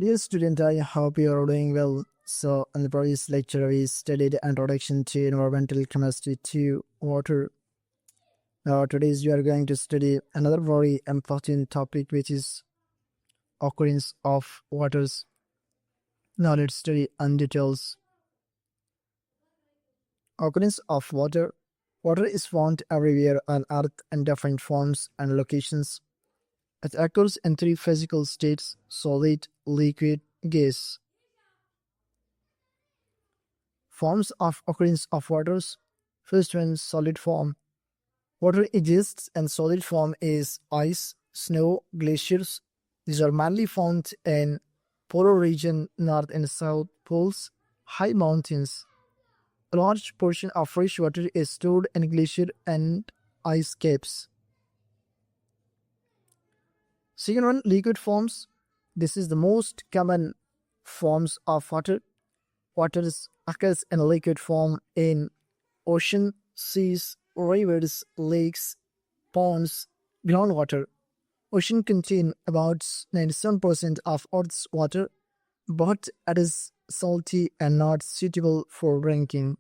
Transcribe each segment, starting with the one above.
Dear student, I hope you are doing well. So, in the previous lecture, we studied Introduction to Environmental Chemistry to Water. Now, today we are going to study another very important topic, which is occurrence of waters. Now, let's study in details. Occurrence of water. Water is found everywhere on Earth in different forms and locations. It occurs in three physical states: solid, liquid, gas. Forms of occurrence of waters. First one, solid form. Water exists in solid form is ice, snow, glaciers. These are mainly found in polar region, north and south poles, high mountains. A large portion of fresh water is stored in glacier and ice caps. Second one, liquid forms. This is the most common forms of water. Water occurs in liquid form in ocean, seas, rivers, lakes, ponds, groundwater. Ocean contain about 97% of Earth's water, but it is salty and not suitable for drinking.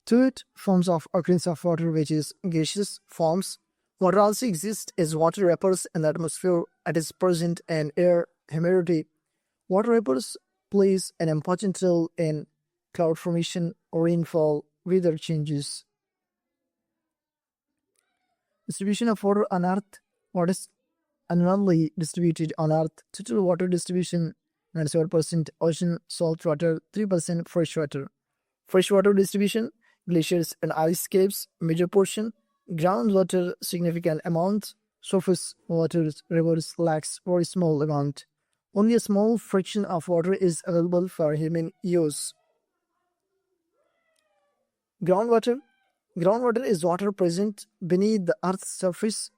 Third forms of occurrence of water, which is gaseous forms. Water also exists as water vapors in the atmosphere. It is present in air, humidity. Water vapors plays an important role in cloud formation, rainfall, weather changes. Distribution of water on Earth. Water is unevenly distributed on Earth. Total water distribution 97% ocean, salt water, 3% freshwater. Freshwater distribution, glaciers and ice caps, major portion. Groundwater, significant amount. Surface water, rivers, lakes, very small amount. Only a small fraction of water is available for human use. Groundwater. Groundwater is water present beneath the Earth's surface.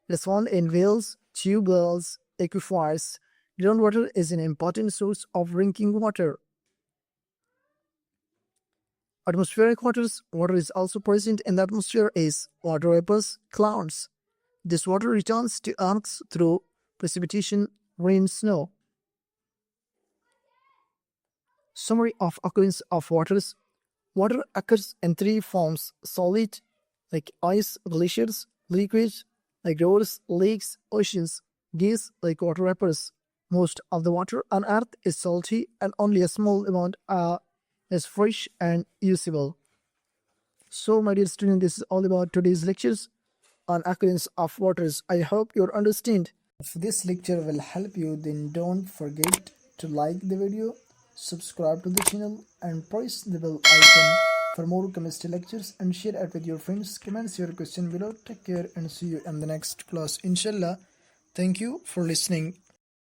It is found in wells, tube wells, aquifers. Groundwater is an important source of drinking water. Atmospheric waters. Water is also present in the atmosphere as water vapors, clouds. This water returns to Earth through precipitation, rain, snow. Summary of occurrence of waters. Water occurs in three forms: solid, like ice, glaciers; liquid, like rivers, lakes, oceans; gas, like water vapors. Most of the water on Earth is salty, and only a small amount is fresh and usable. So, my dear student, this is all about today's lectures on occurrence of waters. I hope you understand. If this lecture will help you, then don't forget to like the video, subscribe to the channel, and press the bell icon for more chemistry lectures, and share it with your friends. Comments your question below. Take care and see you in the next class, inshallah. Thank you for listening.